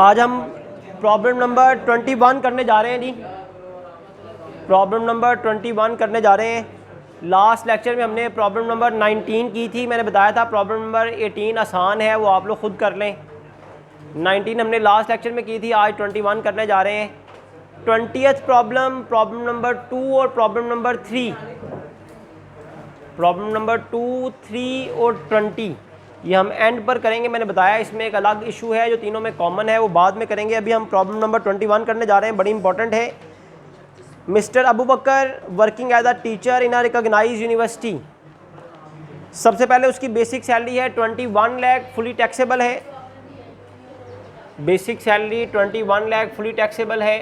आज हम problem number 21 करने जा रहे हैं जी। प्रॉब्लम नंबर 21 करने जा रहे हैं। लास्ट लेक्चर में हमने प्रॉब्लम नंबर 19 की थी। मैंने बताया था प्रॉब्लम नंबर 18 आसान है, वो आप लोग खुद कर लें। 19 हमने लास्ट लेक्चर में की थी, आज 21 करने जा रहे हैं। 20th प्रॉब्लम, प्रॉब्लम नंबर 2 और प्रॉब्लम नंबर 3, प्रॉब्लम नंबर 2, 3 और 20 ये हम एंड पर करेंगे। मैंने बताया इसमें एक अलग इशू है जो तीनों में कॉमन है, वो बाद में करेंगे। अभी हम प्रॉब्लम नंबर 21 करने जा रहे हैं, बड़ी इंपॉर्टेंट है। Mister Abu Bakar working as a teacher in a recognised university. सबसे पहले उसकी बेसिक सैलरी है 21 लाख, फुली टैक्सेबल है। Basic salary 21 lakh fully taxable है।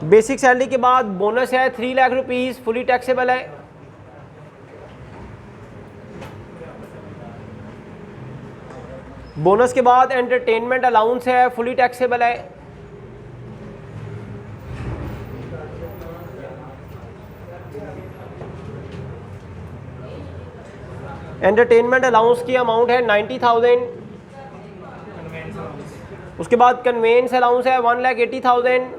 बेसिक सैलरी के बाद बोनस है 3 लाख रुपीज़, फुली टैक्सेबल है। बोनस के बाद एंटरटेनमेंट अलाउंस है, फुली टैक्सेबल है। एंटरटेनमेंट अलाउंस की अमाउंट है 90,000। उसके बाद कन्वेंस अलाउंस है 1,80,000।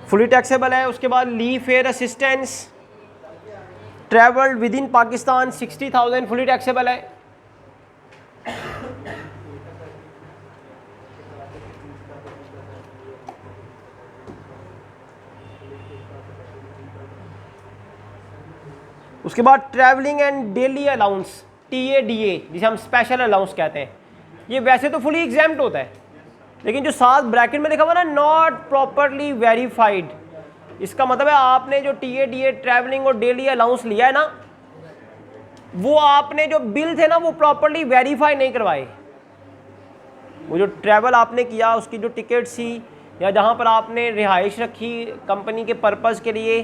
फुली टैक्सेबल है। उसके बाद leave fair assistance, travel with in Pakistan 60,000, fully taxable है। उसके बाद travelling and daily allowance, TADA, जिसे हम स्पेशल अलाउंस कहते हैं, ये वैसे तो फुली एग्जाम्प्ट होता है, लेकिन जो साथ ब्रैकेट में लिखा हुआ ना नॉट प्रॉपरली वेरीफाइड, इसका मतलब है आपने जो TADA ट्रैवलिंग और डेली अलाउंस लिया है ना, वो आपने जो बिल थे ना वो प्रॉपरली वेरीफाई नहीं करवाए। वो जो ट्रैवल आपने किया, उसकी जो टिकट थी या जहाँ पर आपने रिहाइश रखी कंपनी के पर्पज़ के लिए,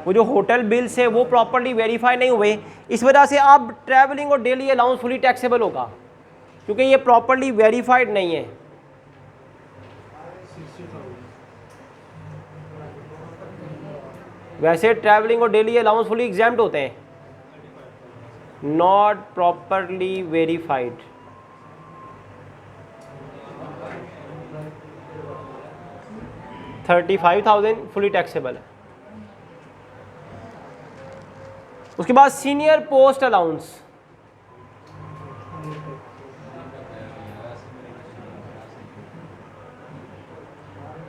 वो जो होटल बिल्स है वो प्रॉपरली वेरीफाई नहीं हुए। इस वजह से अब ट्रैवलिंग और डेली अलाउंस फुली टैक्सेबल होगा, क्योंकि ये प्रॉपरली वेरीफाइड नहीं है। वैसे ट्रैवलिंग और डेली अलाउंस फुली एग्जाम्प्ट होते हैं, not properly verified. $35,000 fully taxable है। उसके बाद senior post allowance,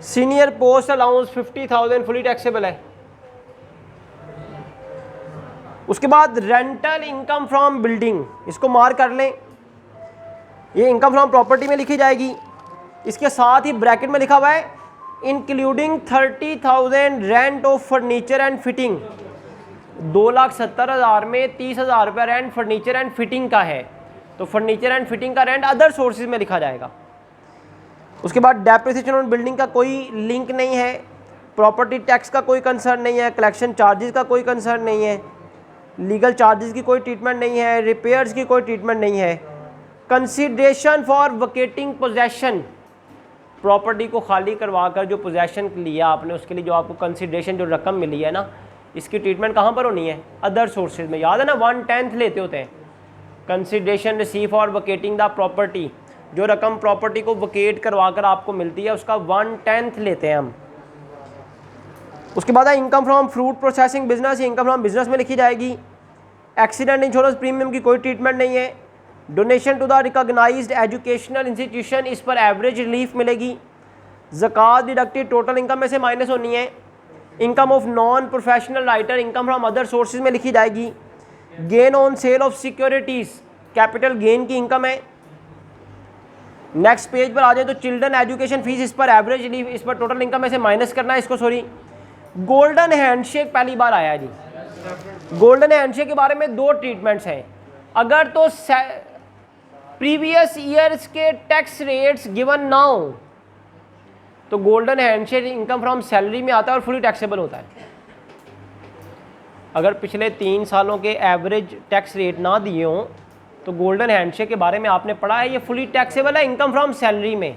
senior post allowance 50,000 fully taxable है। उसके बाद रेंटल इनकम फ्रॉम बिल्डिंग, इसको मार्क कर लें, ये इनकम फ्रॉम प्रॉपर्टी में लिखी जाएगी। इसके साथ ही ब्रैकेट में लिखा हुआ है including 30,000 rent of furniture and fitting. 2,70,000 में 30,000 रुपया रेंट फर्नीचर एंड फिटिंग का है, तो फर्नीचर एंड फिटिंग का रेंट अदर सोर्सेज में लिखा जाएगा। उसके बाद डेप्रिसिएशन ऑन बिल्डिंग का कोई लिंक नहीं है, प्रॉपर्टी टैक्स का कोई कंसर्न नहीं है, कलेक्शन चार्जेस का कोई कंसर्न नहीं है, लीगल चार्जेस की कोई ट्रीटमेंट नहीं है, रिपेयर्स की कोई ट्रीटमेंट नहीं है। Consideration for vacating possession, property को खाली करवा कर जो पोजेशन लिया आपने, उसके लिए जो आपको कंसिडरेशन जो रकम मिली है ना, इसकी ट्रीटमेंट कहाँ पर होनी है? अदर सोर्सेज में। याद है ना 1/10 लेते होते हैं। Consideration receive for vacating the property, जो रकम प्रॉपर्टी को वकेट करवा कर आपको मिलती है उसका 1/10 लेते हैं हम। उसके बाद income from fruit processing business, income from business में लिखी जाएगी। एक्सीडेंट इंश्योरेंस प्रीमियम की कोई ट्रीटमेंट नहीं है। Donation to the recognised educational institution, इस पर एवरेज रिलीफ मिलेगी। ज़कात डिडक्टेड टोटल इनकम में से माइनस होनी है। Income of non professional writer, income from other sources में लिखी जाएगी। Gain on sale of securities, capital gain की इनकम है। नेक्स्ट पेज पर आ जाए तो चिल्ड्रन एजुकेशन फीस, इस पर एवरेज रिलीफ, इस पर टोटल इनकम में से माइनस करना है इसको, सॉरी। गोल्डन हैंडशेक पहली बार आया है जी। गोल्डन हैंडशेक के बारे में दो ट्रीटमेंट्स हैं। अगर तो प्रीवियस ईयर्स के टैक्स रेट्स गिवन ना हो तो golden handshake income from salary में आता है और फुली टैक्सेबल होता है। अगर पिछले 3 सालों के एवरेज टैक्स रेट ना दिए हों तो गोल्डन हैंडशेक के बारे में आपने पढ़ा है, ये फुली टैक्सेबल है इनकम फ्रॉम सैलरी में।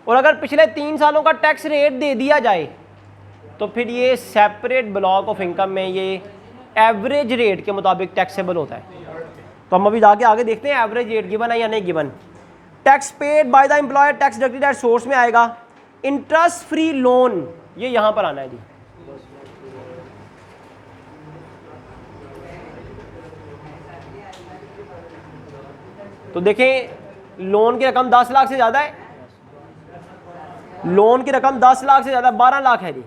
और अगर पिछले 3 सालों का टैक्स रेट दे दिया जाए तो फिर ये सेपरेट ब्लॉक ऑफ इनकम में ये एवरेज रेट के मुताबिक टैक्सेबल होता है। तो हम अभी जाके आगे देखते हैं एवरेज रेट गिवन है या नहीं given. Tax paid by the employer, tax deducted at source में आएगा। इंटरेस्ट फ्री लोन, ये यहां पर आना है जी। तो देखें लोन की रकम 10 लाख से ज़्यादा है, लोन की रकम 10 लाख से ज़्यादा 12 लाख है जी।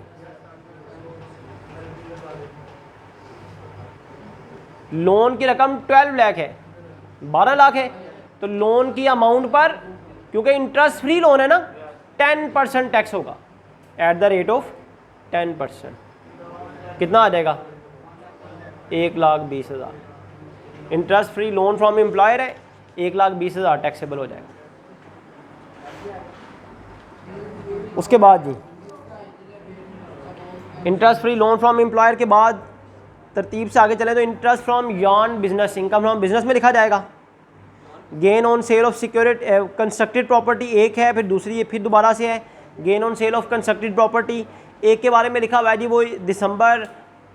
लोन की रकम 12 लाख है, 12 लाख है, तो लोन की अमाउंट पर, क्योंकि इंटरेस्ट फ्री लोन है ना, 10% टैक्स होगा एट द रेट ऑफ 10%। कितना आ जाएगा? 1,20,000। Interest free loan from employer है, 1,20,000 टैक्सेबल हो जाएगा। उसके बाद जी interest free loan from employer के बाद तरतीब से आगे चले तो interest from yarn business, income from business में लिखा जाएगा। Gain on sale of security constructed property एक है, फिर दूसरी फिर दोबारा से है gain on sale of constructed property. एक के बारे में लिखा हुआ है जी वो दिसंबर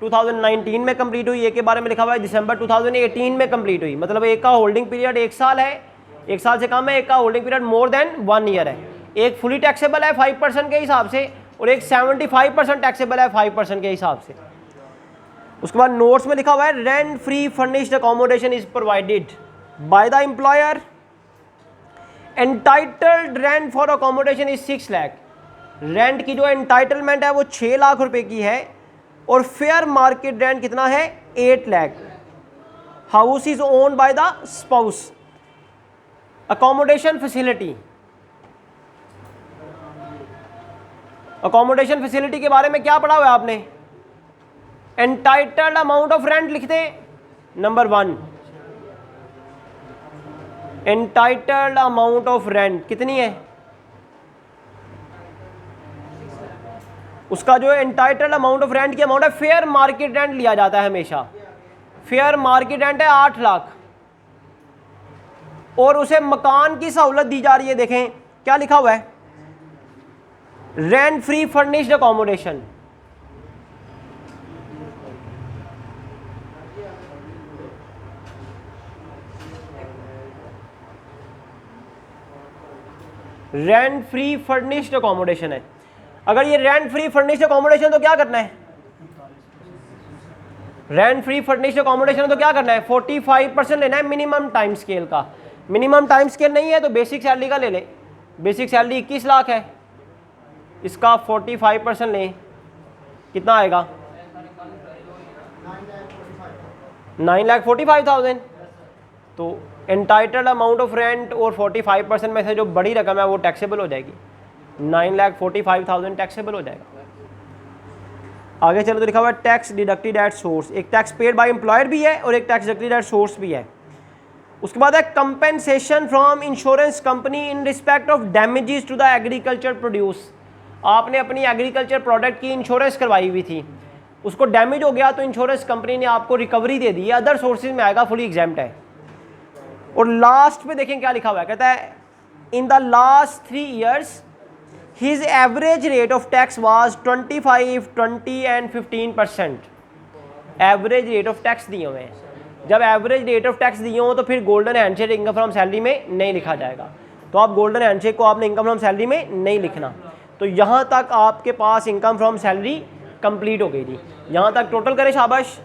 2019 में कंप्लीट हुई, एक के बारे में लिखा हुआ है दिसंबर 2018 में कंप्लीट हुई। मतलब एक का होल्डिंग पीरियड 1 साल है, 1 साल से कम है, एक का holding period more than 1 year है। एक फुली टैक्सेबल है 5% के हिसाब से और एक 75% टैक्सेबल है 5% के हिसाब से। उसके बाद नोट्स में लिखा हुआ है rent free furnished accommodation is provided by the employer, entitled rent for accommodation is 6 lakh. Rent की जो एंटाइटलमेंट है वो 6 लाख रुपए की है और फेयर मार्केट रेंट कितना है? 8 lakh. House is owned by the spouse. Accommodation facility, accommodation facility के बारे में क्या पढ़ा हुआ है आपने? एंटाइटल्ड अमाउंट ऑफ रेंट लिखते हैं number 1। Entitled amount of rent कितनी है? उसका जो एंटाइटल्ड अमाउंट ऑफ रेंट की अमाउंट है, फेयर मार्केट रेंट लिया जाता है हमेशा। फेयर मार्केट रेंट है 8 लाख और उसे मकान की सहूलत दी जा रही है। देखें क्या लिखा हुआ है, rent free furnished accommodation. Rent free furnished accommodation है। अगर ये रेंट फ्री फर्निश्ड अकोमोडेशन तो क्या करना है? रेंट फ्री फर्निश्ड अकोमोडेशन तो क्या करना है? 45% लेना है मिनिमम टाइम स्केल का। मिनिमम टाइम स्केल नहीं है तो बेसिक सैलरी का ले ले। बेसिक सैलरी 21 लाख है, इसका 45% लें, कितना आएगा? 9,45,000। तो एंटाइटल्ड अमाउंट ऑफ रेंट और 45% में से जो बड़ी रकम है वो टैक्सेबल हो जाएगी। 9,45,000 टैक्सेबल हो जाएगा। आगे चलो तो लिखा हुआ है टैक्स डिडक्टेड एट सोर्स। एक टैक्स पेड बाय एम्प्लॉयर भी है और एक टैक्स डिडक्टेड एट सोर्स भी है। उसके बाद है compensation from insurance company in respect of damages to the agriculture produce. आपने अपनी एग्रीकल्चर प्रोडक्ट की इंश्योरेंस करवाई हुई थी, उसको डैमेज हो गया तो इंश्योरेंस कंपनी ने आपको रिकवरी दे दी है, अदर सोर्सेज में आएगा, फुली एग्जाम्प्ट है। और लास्ट में देखें क्या लिखा हुआ है, कहता है in the last 3 years his average rate of tax was 25, 20 and 15%। Average rate of tax दिए हुए हैं। जब एवरेज रेट ऑफ टैक्स दिए हों तो फिर golden handshake income from salary में नहीं लिखा जाएगा। तो आप गोल्डन हैंडशेक को आपने इनकम फ्रॉम सैलरी में नहीं लिखना। तो यहाँ तक आपके पास इनकम फ्रॉम सैलरी कंप्लीट हो गई थी। यहाँ तक टोटल करें शाबाश,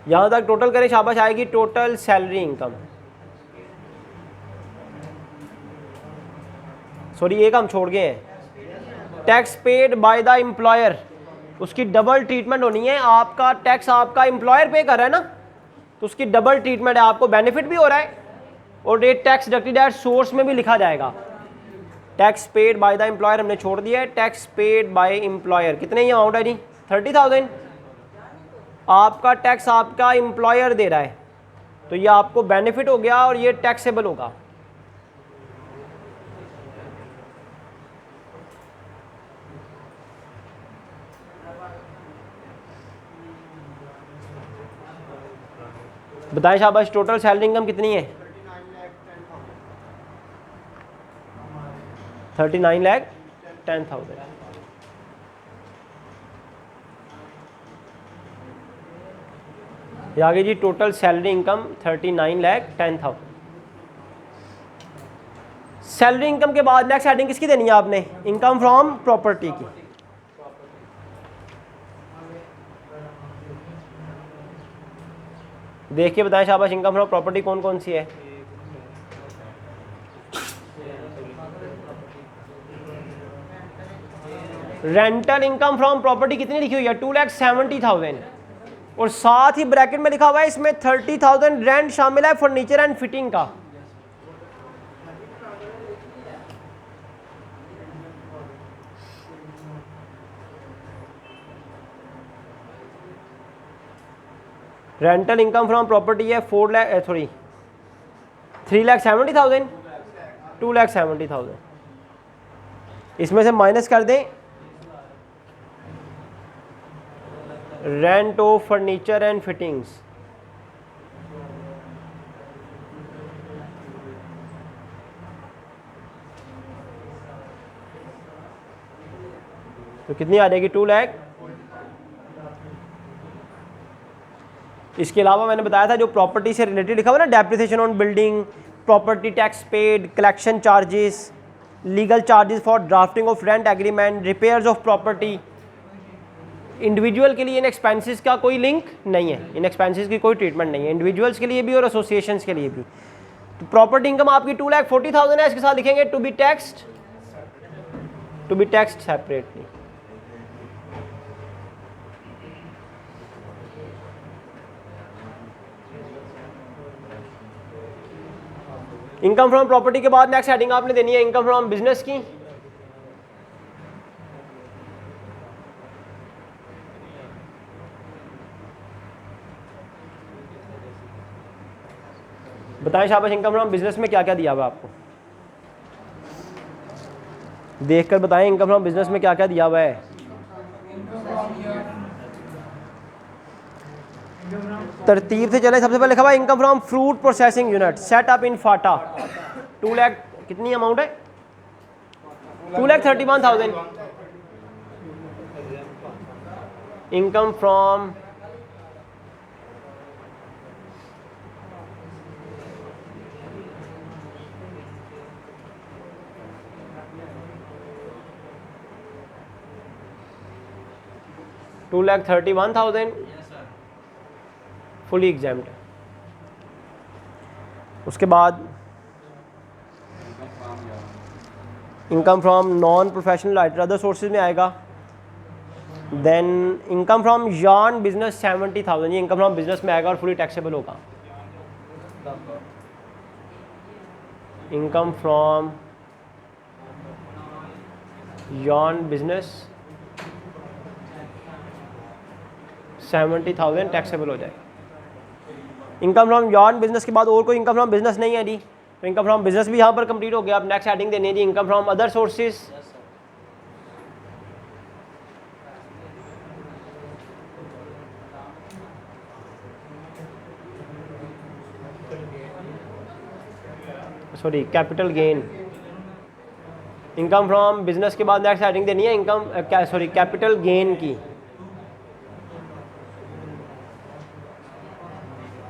यहाँ तक टोटल करें शाबाश, आएगी टोटल सैलरी इनकम। सॉरी एक हम छोड़ गए हैं, tax paid by the employer. उसकी डबल ट्रीटमेंट होनी है। आपका टैक्स आपका एम्प्लॉयर पे कर रहा है ना, तो उसकी डबल ट्रीटमेंट है, आपको बेनिफिट भी हो रहा है और rate tax deducted at source में भी लिखा जाएगा। Tax paid by the employer हमने छोड़ दिया है। टैक्स पेड बाय एम्प्लॉयर कितने ही अमाउंट है जी? 30,000। आपका टैक्स आपका एम्प्लॉयर दे रहा है तो ये आपको बेनिफिट हो गया और ये टैक्सेबल होगा। बताएं शाबाश, टोटल सैलरी इनकम कितनी है? 39,10,000। आगे जी total salary income 39,10,000। Salary income के बाद नेक्स्ट हेडिंग किसकी देनी है आपने? इनकम फ्रॉम प्रॉपर्टी की। देख के बताएं शाबाश, इनकम फ्रॉम प्रॉपर्टी कौन कौन सी है? रेंटल इनकम फ्रॉम प्रॉपर्टी कितनी लिखी हुई है? 2,70,000। और साथ ही ब्रैकेट में लिखा हुआ है इसमें 30,000 रेंट शामिल है फर्नीचर एंड फिटिंग का। रेंटल इनकम फ्रॉम प्रॉपर्टी है 3,70,000, 2,70,000। इसमें से माइनस कर दें rent of furniture and fittings, तो कितनी आ जाएगी? 2 लाख। इसके अलावा मैंने बताया था जो प्रॉपर्टी से रिलेटेड लिखा हुआ ना, depreciation on building, property tax paid, collection charges, legal charges for drafting of rent agreement, repairs of property. Individual के लिए इन एक्सपेंसेस का कोई लिंक नहीं है, इन एक्सपेंसेस की कोई ट्रीटमेंट नहीं है, इंडिविजुअल्स के लिए भी और एसोसिएशंस के लिए भी। तो प्रॉपर्टी इनकम आपकी 2,40,000 है, इसके साथ लिखेंगे to be taxed separately. Income from property के बाद नेक्स्ट हेडिंग आपने देनी है इनकम फ्रॉम बिजनेस की। बताएं शाबाश, इनकम फ्रॉम बिजनेस में क्या क्या दिया हुआ है आपको? देखकर बताएं इनकम फ्रॉम बिजनेस में क्या क्या दिया हुआ है। तरतीब से चले, सबसे पहले लिखा हुआ है income from fruit processing unit set up in Phata. 2 lakh कितनी अमाउंट है? 2,31,000। Income from $2,31,000 fully exempt. उसके बाद income from non professional writer other sources में आएगा। Then income from yarn business 70,000, ये इनकम फ्रॉम बिजनेस में आएगा और फुली टैक्सेबल होगा। Income from yarn business 70,000 taxable हो जाए। इनकम फ्रॉम यार्न बिजनेस के बाद और कोई इनकम फ्रॉम बिजनेस नहीं है जी, तो इनकम फ्रॉम बिजनेस भी यहाँ पर कंप्लीट हो गया। अब नेक्स्ट हेडिंग देनी है जी income from other sources. Sorry capital gain. Income from business के बाद नेक्स्ट हेडिंग देनी है इनकम कैपिटल गेन की।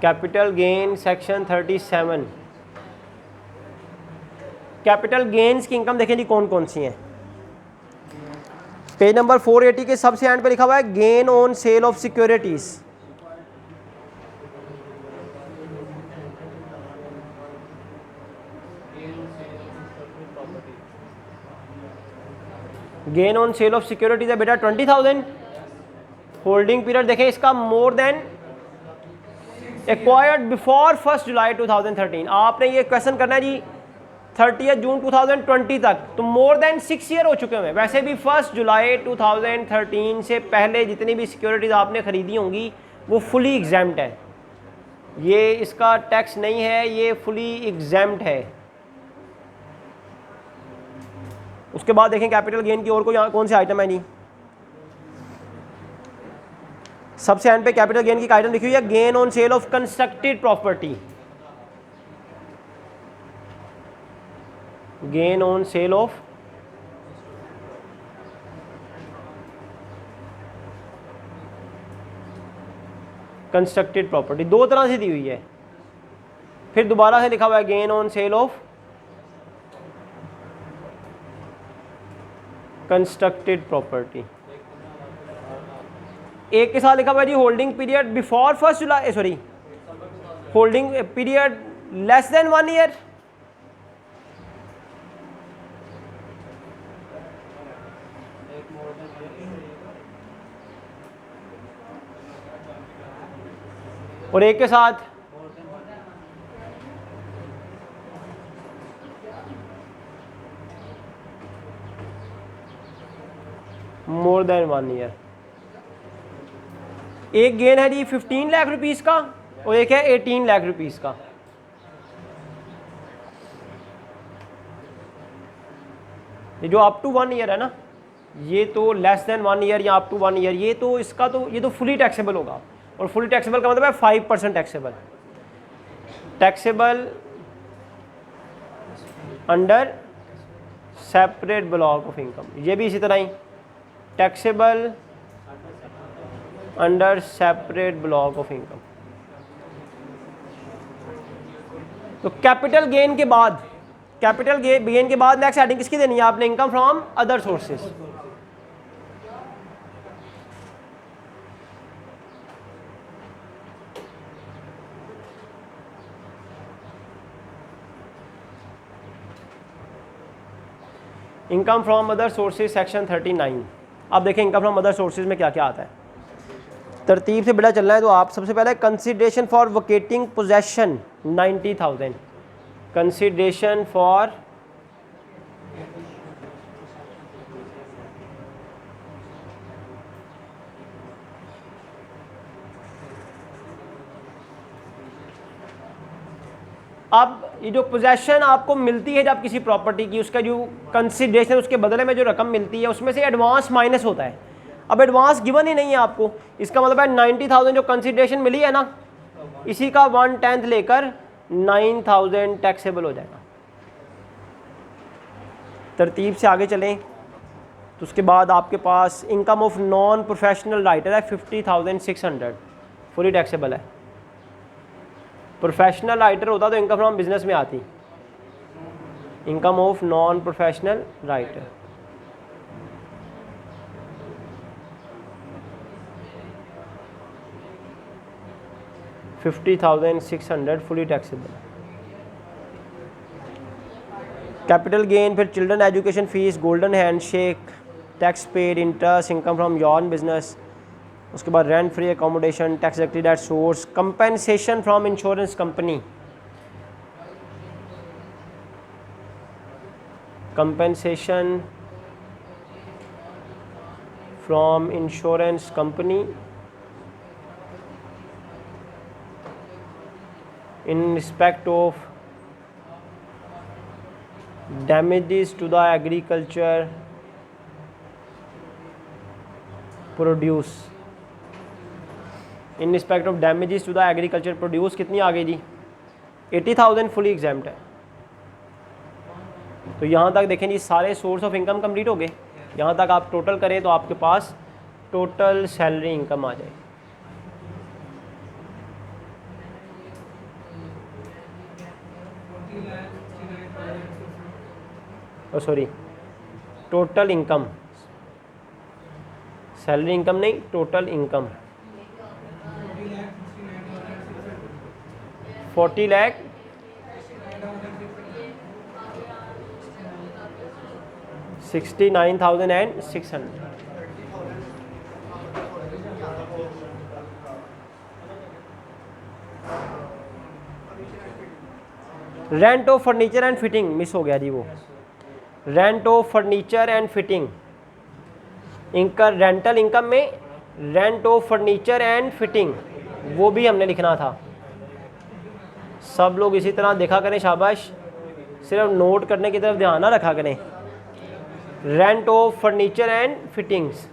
Capital gain section 37। Capital gains की इनकम देखें जी कौन कौन सी हैं। पेज नंबर 480 के सबसे एंड पे लिखा हुआ है gain on sale of securities. Gain on sale of securities है बेटा 20,000। होल्डिंग पीरियड देखें इसका मोर देन एक्वायर्ड बिफोर 1 जुलाई 2013। आपने ये क्वेश्चन करना है जी 30 जून 2020 तक, तो मोर देन 6 ईयर हो चुके हैं। वैसे भी 1 जुलाई 2013 से पहले जितनी भी सिक्योरिटीज आपने खरीदी होंगी वो फुली एग्जैम्प्ट है, ये इसका टैक्स नहीं है, ये फुली एग्जैम्प्ट है। उसके बाद देखें कैपिटल गेन की और कोई कौन से आइटम है जी। सबसे एंड पे कैपिटल गेन की आइटम लिखी हुई है, gain on sale of constructed property, gain on sale of constructed property, दो तरह से दी हुई है। फिर दोबारा से लिखा हुआ है gain on sale of constructed property. एक के साथ लिखा हुआ है जी holding period before 1 July, sorry holding period less than 1 year. और एक के साथ मोर देन 1 ईयर। एक गेन है जी 15 लाख रुपीस का और एक है 18 लाख रुपीस का। ये जो अप टू 1 ईयर है ना, ये तो लेस देन 1 ईयर या अप टू 1 ईयर, ये तो इसका तो ये तो फुली टैक्सेबल होगा। और फुली टैक्सेबल का मतलब है 5% taxable, taxable under separate block of income. ये भी इसी तरह ही taxable under separate block of income. तो कैपिटल गेन के बाद, कैपिटल गेन के बाद नेक्स्ट हेडिंग किसकी देनी है आपने? Income from other sources. Income from other sources section 39। अब देखें इनकम फ्रॉम अदर सोर्सेज में क्या क्या आता है। तरतीब से बड़ा चलना है तो आप सबसे पहले consideration for vacating possession 90,000, consideration for अब ये जो पोजेशन आपको मिलती है जब किसी प्रॉपर्टी की, उसका जो कंसिडरेशन, उसके बदले में जो रकम मिलती है उसमें से एडवांस माइनस होता है। अब एडवांस गिवन ही नहीं है आपको, इसका मतलब है 90,000 जो कंसिडरेशन मिली है ना, इसी का 1/10 लेकर 9,000 टैक्सेबल हो जाएगा। तरतीब से आगे चलें तो उसके बाद आपके पास income of non professional writer है 50,600, फुली टैक्सेबल है। प्रोफेशनल राइटर होता तो इनकम फ्रॉम बिजनेस में आती। Income of non professional writer 50,600 fully taxable. Capital gain, फिर children education fees, golden handshake, tax paid, interest, income from yarn business, उसके बाद rent free accommodation, tax deducted at source, compensation from insurance company, compensation from insurance company in respect of damages to the agriculture produce, in respect of damages to the agriculture produce कितनी आ गई जी? 80,000 fully exempt है। तो यहाँ तक देखें जी सारे source of income complete हो गए। यहाँ तक आप टोटल करें तो आपके पास टोटल सैलरी इनकम आ जाएगी। Sorry, total income, salary income नहीं, total income 40 lakh 69,600। Rent of furniture and fitting miss हो गया जी, वो rent of furniture and fitting, इनका रेंटल इनकम में rent of furniture and fitting वो भी हमने लिखना था। सब लोग इसी तरह देखा करें, शाबाश, सिर्फ नोट करने की तरफ ध्यान ना रखा करें। Rent of furniture and fittings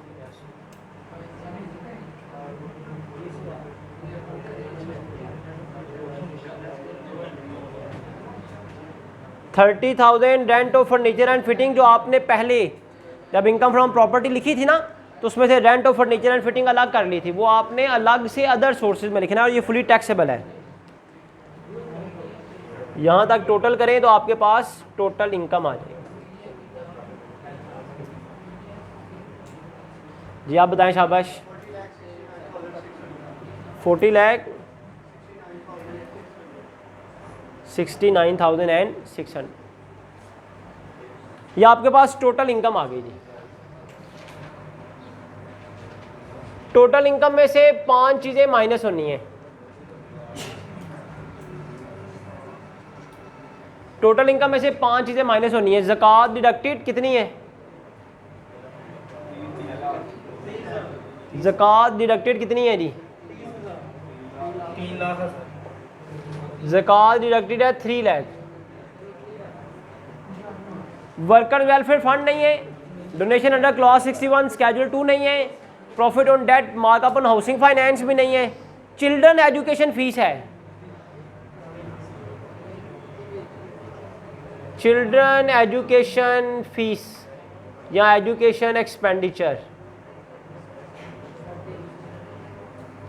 30,000 rent of furniture and fitting, जो आपने पहले जब इनकम फ्रॉम प्रॉपर्टी लिखी थी ना, तो उसमें से rent of furniture and fitting अलग कर ली थी, वो आपने अलग से अदर सोर्सेज में लिखना है और ये फुली टैक्सेबल है। यहाँ तक टोटल करें तो आपके पास टोटल इनकम आ जाएगी। जी आप बताएं शाबाश। 40 लाख 69,600, ये आपके पास टोटल इनकम आ गई जी। टोटल इनकम में से 5 चीज़ें माइनस होनी है। टोटल इनकम में से 5 चीज़ें माइनस होनी है। ज़कात डिडक्टेड कितनी है? ज़कात डिडक्टेड कितनी है जी? 3 लाख। ज़कात डिडक्टेड है 3 लाख। वर्कर वेलफेयर फंड नहीं है। डोनेशन अंडर क्लॉज 61 स्केड्यूल 2 नहीं है। Profit on debt markup on housing finance भी नहीं है। चिल्ड्रन एजुकेशन फीस है। चिल्ड्रन एजुकेशन फीस या education expenditure,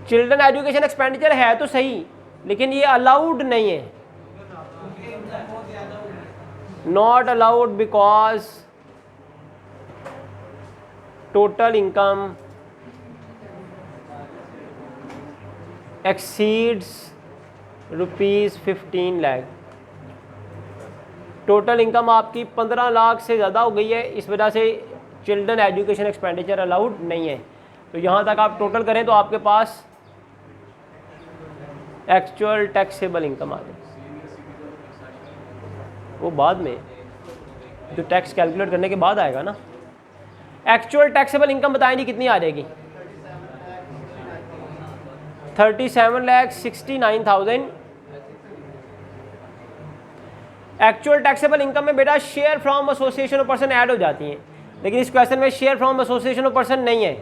children education expenditure है तो सही, लेकिन ये अलाउड नहीं है, not allowed because total income exceeds ₹15 lakh. Total income आपकी 15 लाख से ज़्यादा हो गई है, इस वजह से चिल्ड्रन एजुकेशन एक्सपेंडिचर अलाउड नहीं है। तो यहाँ तक आप टोटल करें तो आपके पास एक्चुअल टैक्सेबल इनकम आ जाए, वो बाद में जो टैक्स कैलकुलेट करने के बाद आएगा ना। एक्चुअल टैक्सेबल इनकम बताएं जी कितनी आ जाएगी? 37,69,000। एक्चुअल टैक्सेबल इनकम में बेटा share from association of person add हो जाती हैं, लेकिन इस क्वेश्चन में share from association of person नहीं है,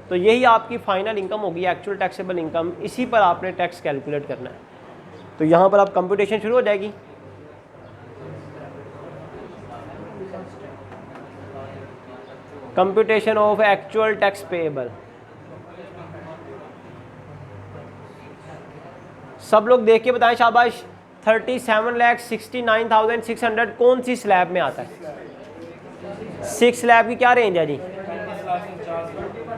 तो यही आपकी फाइनल इनकम होगी, एक्चुअल टैक्सेबल इनकम। इसी पर आपने टैक्स कैलकुलेट करना है। तो यहाँ पर आप कंप्यूटेशन शुरू हो जाएगी। Computation of actual tax payable. सब लोग देख के बताएं शाबाश। 37,69,600 कौन सी स्लैब में आता है? 6 स्लैब की क्या रेंज है जी?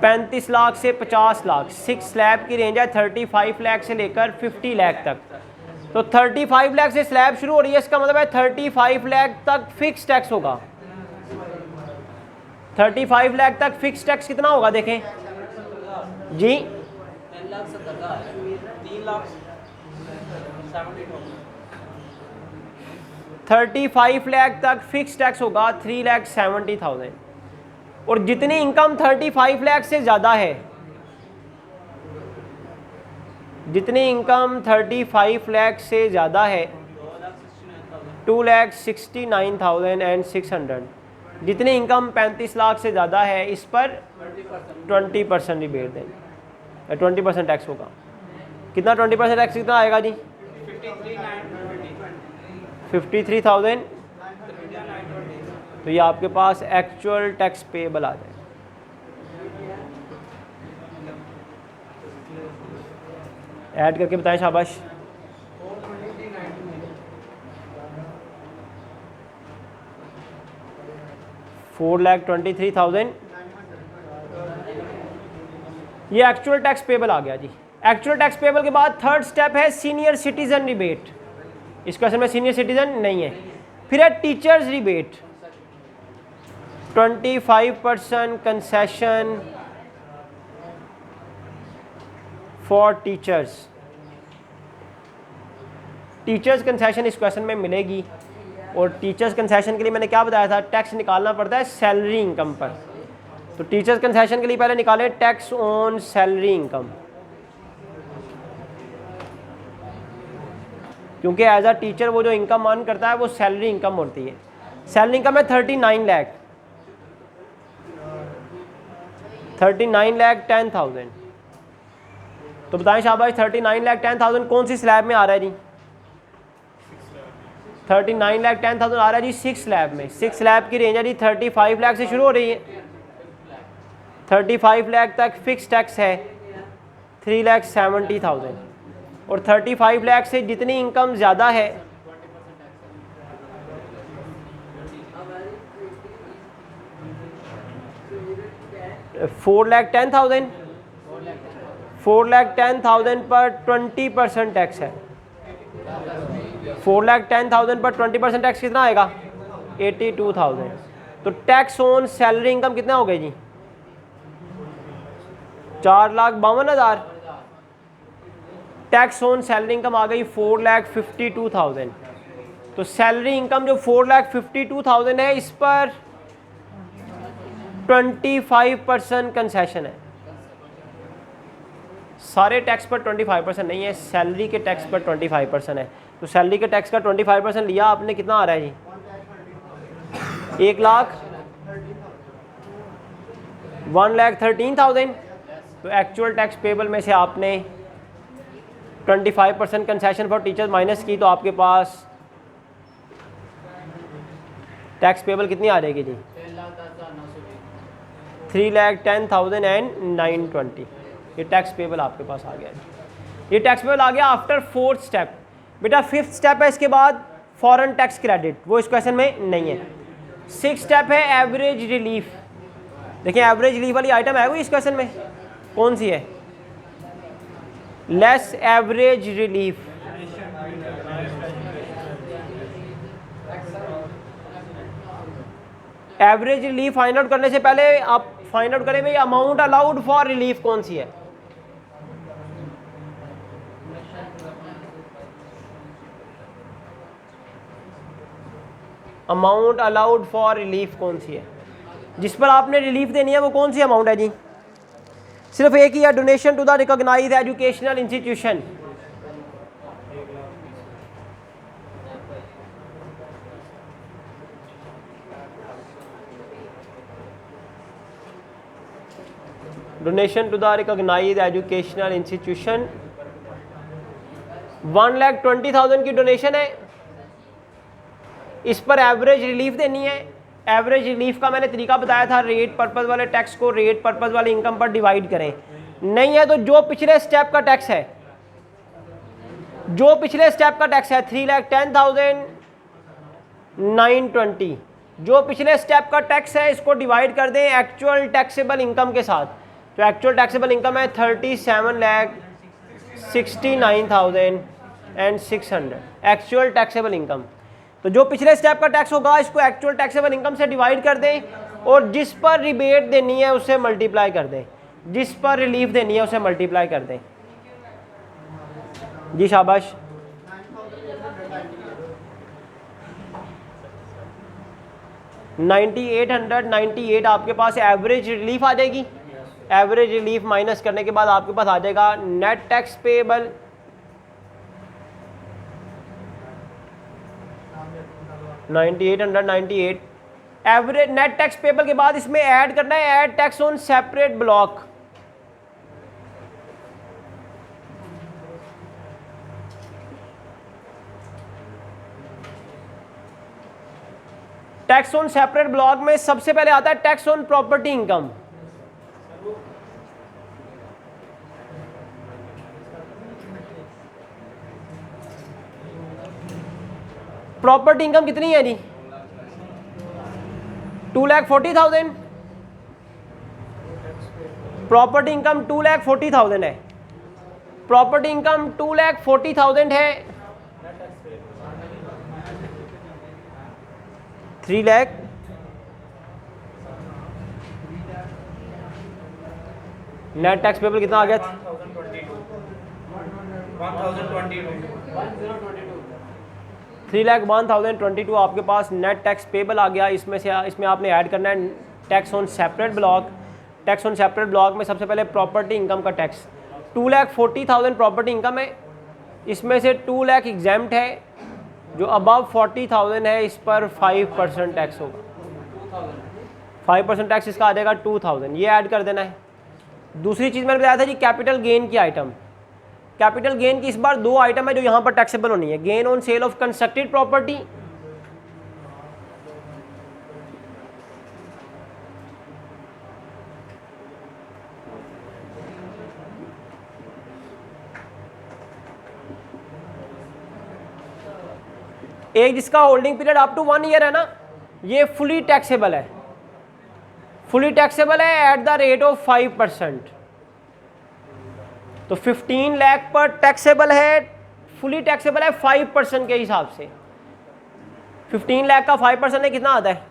35 लाख से 50 लाख। 6 स्लैब की रेंज है 35 लाख से लेकर 50 लाख तक। तो 35 लाख से स्लैब शुरू हो रही है, इसका मतलब है 35 लाख तक फिक्स टैक्स होगा। 35 लाख तक फिक्स टैक्स कितना होगा देखें जी? 35 लाख तक फिक्स टैक्स होगा 3,70,000। और जितनी इनकम 35 लाख से ज़्यादा है, जितनी इनकम 35 लाख से ज़्यादा है 2,69,600, जितनी इनकम 35 लाख से ज़्यादा है इस पर 20% रिबेट देंगे, 20% टैक्स होगा। कितना 20% टैक्स कितना आएगा जी? 53,000। तो ये आपके पास एक्चुअल टैक्स पेएबल आ जाएगा। ऐड करके बताएं शाबाश। $4,23,000 ये एक्चुअल टैक्स पेएबल आ गया जी। एक्चुअल टैक्स पेएबल के बाद थर्ड स्टेप है सीनियर सिटीजन रिबेट। इस क्वेश्चन में सीनियर सिटीजन नहीं है। फिर है teachers rebate, 25% concession for teachers. Teachers concession इस क्वेश्चन में मिलेगी। और टीचर्स कंसेशन के लिए मैंने क्या बताया था? टैक्स निकालना पड़ता है सैलरी इनकम पर। तो टीचर्स कंसेशन के लिए पहले निकालें टैक्स ऑन सैलरी इनकम, क्योंकि एज अ टीचर वो जो इनकम अर्न करता है वो सैलरी इनकम होती है। सैलरी इनकम है 39 लाख, 39,10,000। तो बताएं शाबाश 39,10,000 कौन सी स्लैब में आ रहा है जी? 39,10,000 आ रहा है जी 6 स्लैब में। 6 स्लैब की रेंज है जी 35 लाख से शुरू हो रही है, 35 लाख तक फिक्स टैक्स है 3,70,000, और 35 लाख से जितनी इनकम ज़्यादा है 4,10,000, 4,10,000 पर 20% टैक्स है। 4,10,000 पर 20% टैक्स कितना आएगा? 82,000। तो टैक्स ऑन सैलरी इनकम कितना हो गया जी? 4,52,000। टैक्स ऑन सैलरी इनकम आ गई 4,52,000। तो सैलरी इनकम जो 4,52,000 है, इस पर 25% कंसेशन है। सारे टैक्स पर 25% नहीं है, सैलरी के टैक्स पर 25% है। तो सैलरी के टैक्स का 25% लिया आपने, कितना आ रहा है जी? 1,13,000। तो एक्चुअल टैक्स पेबल में से आपने 25% कंसेशन फॉर टीचर्स माइनस की, तो आपके पास टैक्स पेबल कितनी आ जाएगी जी? 3,10,920। ये टैक्स पेबल आपके पास आ गया। ये टैक्स पेबल आ गया आफ्टर 4th स्टेप। बेटा 5th स्टेप है इसके बाद फॉरेन टैक्स क्रेडिट, वो इस क्वेश्चन में नहीं है। 6th स्टेप है एवरेज रिलीफ। देखिए एवरेज रिलीफ वाली आइटम है वो इस क्वेश्चन में, कौन सी है? Less average relief. Average relief find out करने से पहले आप फाइंड आउट करें भाई अमाउंट अलाउड फॉर रिलीफ कौन सी है। अमाउंट अलाउड फॉर रिलीफ कौन सी है? जिस पर आपने रिलीफ देनी है वो कौन सी अमाउंट है जी? सिर्फ एक ही है, donation to the recognised educational institution. Donation to the recognised educational institution 1,20,000 की डोनेशन है, इस पर एवरेज रिलीफ देनी है। एवरेज रिलीफ का मैंने तरीका बताया था, रेट पर्पस वाले टैक्स को रेट पर्पस वाले इनकम पर डिवाइड करें। नहीं है तो जो पिछले स्टेप का टैक्स है, जो पिछले स्टेप का टैक्स है 3,10,920, जो पिछले स्टेप का टैक्स है इसको डिवाइड कर दें एक्चुअल टैक्सेबल इनकम के साथ। तो एक्चुअल टैक्सेबल इनकम है 37,69,600 एक्चुअल टैक्सेबल इनकम। तो जो पिछले स्टेप का टैक्स होगा इसको एक्चुअल टैक्सेबल इनकम से डिवाइड कर दें, और जिस पर रिबेट देनी है उससे मल्टीप्लाई कर दें, जिस पर रिलीफ देनी है उसे मल्टीप्लाई कर दें। जी शाबाश। $9,898 आपके पास एवरेज रिलीफ आ जाएगी। एवरेज रिलीफ माइनस करने के बाद आपके पास आ जाएगा net tax payable. $9,898 average net tax payable के बाद इसमें ऐड करना है add tax on separate block. Tax on separate block में सबसे पहले आता है tax on property income. Property income कितनी है जी? 2,40,000। प्रॉपर्टी इनकम 2,40,000 है। प्रॉपर्टी इनकम 2,40,000 है। 3 लाख नेट टैक्स पेबल कितना आ गया? 3,01,022 आपके पास नेट टैक्स पेबल आ गया। इसमें आपने ऐड करना है tax on separate block. Tax on separate block में सबसे पहले प्रॉपर्टी इनकम का टैक्स 2,40,000 प्रॉपर्टी इनकम है, इसमें से 2 लाख एग्जैम्प्ट है, जो अबव 40,000 है इस पर 5% टैक्स होगा। 5% टैक्स इसका आ जाएगा 2,000, ये ऐड कर देना है। दूसरी चीज़ मैंने बताया था जी कैपिटल गेन की आइटम। कैपिटल गेन की इस बार दो आइटम है जो यहाँ पर टैक्सेबल होनी है, gain on sale of constructed property एक जिसका holding period up to 1 year है ना, ये फुली टैक्सेबल है, फुली टैक्सेबल है एट द रेट ऑफ 5%। तो 15 लाख पर टैक्सेबल है, फुली टैक्सेबल है 5% के हिसाब से। 15 लाख का 5% है कितना आता है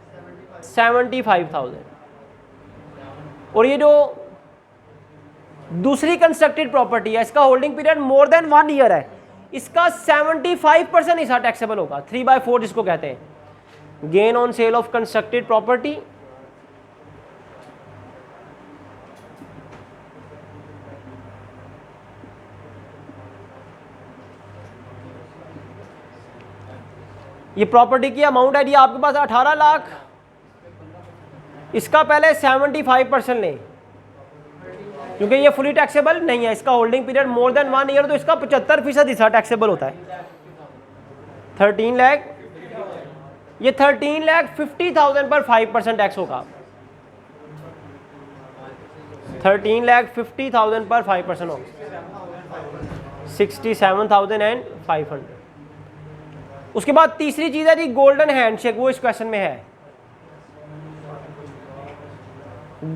75,000। और ये जो दूसरी कंस्ट्रक्टेड प्रॉपर्टी है इसका holding period more than 1 year है, इसका 75% हिस्सा टैक्सेबल होगा, 3/4 जिसको कहते हैं। Gain on sale of constructed property ये प्रॉपर्टी की अमाउंट है जी आपके पास 18 लाख, इसका पहले 75% लें क्योंकि ये फुली टैक्सेबल नहीं है, इसका holding period more than 1 year, तो इसका 75% हिस्सा टैक्सेबल होता है 13 लाख। ये 13,50,000 पर 5% टैक्स होगा, 13,50,000 पर 5% होगा, 67,500। उसके बाद तीसरी चीज है जी गोल्डन हैंडशेक, वो इस क्वेश्चन में है।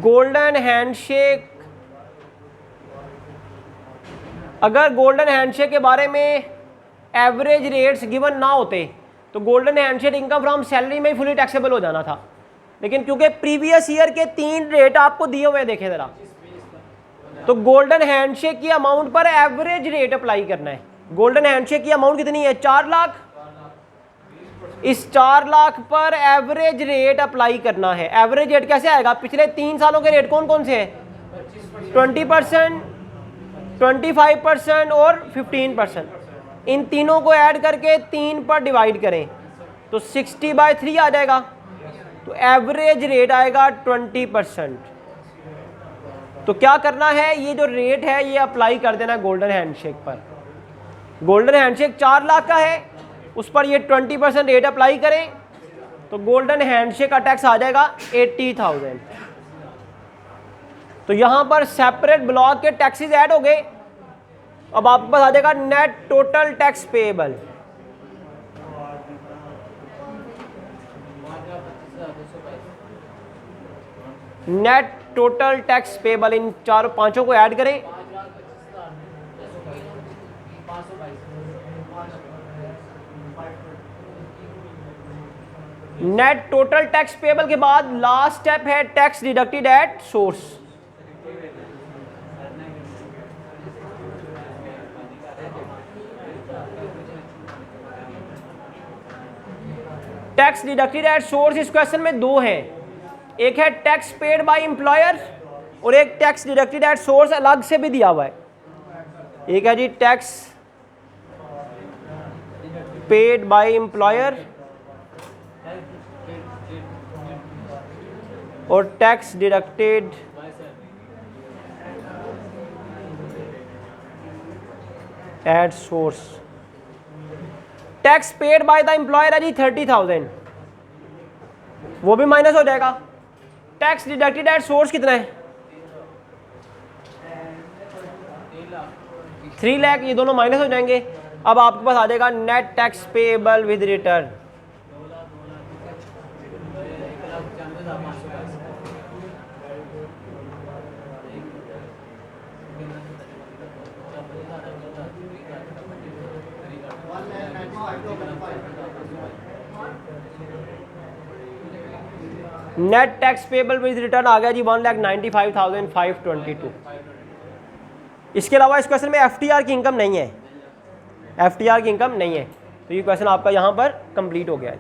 गोल्डन हैंडशेक, अगर गोल्डन हैंडशेक के बारे में एवरेज रेट्स गिवन ना होते तो golden handshake income from salary में ही फुली टैक्सेबल हो जाना था, लेकिन क्योंकि प्रीवियस ईयर के 3 रेट आपको दिए हुए देखे जरा, तो गोल्डन हैंडशेक की अमाउंट पर एवरेज रेट अप्लाई करना है। गोल्डन हैंडशेक की अमाउंट कितनी है 4 लाख, इस 4 लाख पर एवरेज रेट अप्लाई करना है। एवरेज रेट कैसे आएगा, पिछले 3 सालों के रेट कौन कौन से हैं 20%, 25% और 15%, इन तीनों को ऐड करके 3 पर डिवाइड करें तो 60/3 आ जाएगा, तो एवरेज रेट आएगा 20%। तो क्या करना है, ये जो रेट है ये अप्लाई कर देना गोल्डन हैंडशेक पर। गोल्डन हैंडशेक 4 लाख का है, उस पर ये 20% रेट अप्लाई करें तो गोल्डन हैंडशेक का टैक्स आ जाएगा 80,000। तो यहां पर सेपरेट ब्लॉक के टैक्सेस ऐड हो गए। अब आपके पास आ जाएगा net total tax payable. Net total tax payable, इन 4-5 को ऐड करें, नेट टोटल टैक्स पेएबल के बाद लास्ट स्टेप है tax deducted at source. Tax deducted at source इस क्वेश्चन में 2 हैं, एक है टैक्स पेड बाय एम्प्लॉयर और एक टैक्स डिडक्टेड एट सोर्स अलग से भी दिया हुआ है। एक है जी टैक्स पेड बाय एम्प्लॉयर और tax deducted at source. Tax paid by the employer है जी 30,000, वो भी माइनस हो जाएगा। टैक्स डिडक्टेड एट सोर्स कितना है 3 लाख, ये दोनों माइनस हो जाएंगे। अब आपके पास आ जाएगा net tax payable with return. Net tax payable with return आ गया जी 1,95,522। इसके अलावा इस क्वेश्चन में एफटीआर की इनकम नहीं है, एफटीआर की इनकम नहीं है, तो ये क्वेश्चन आपका यहाँ पर कंप्लीट हो गया है।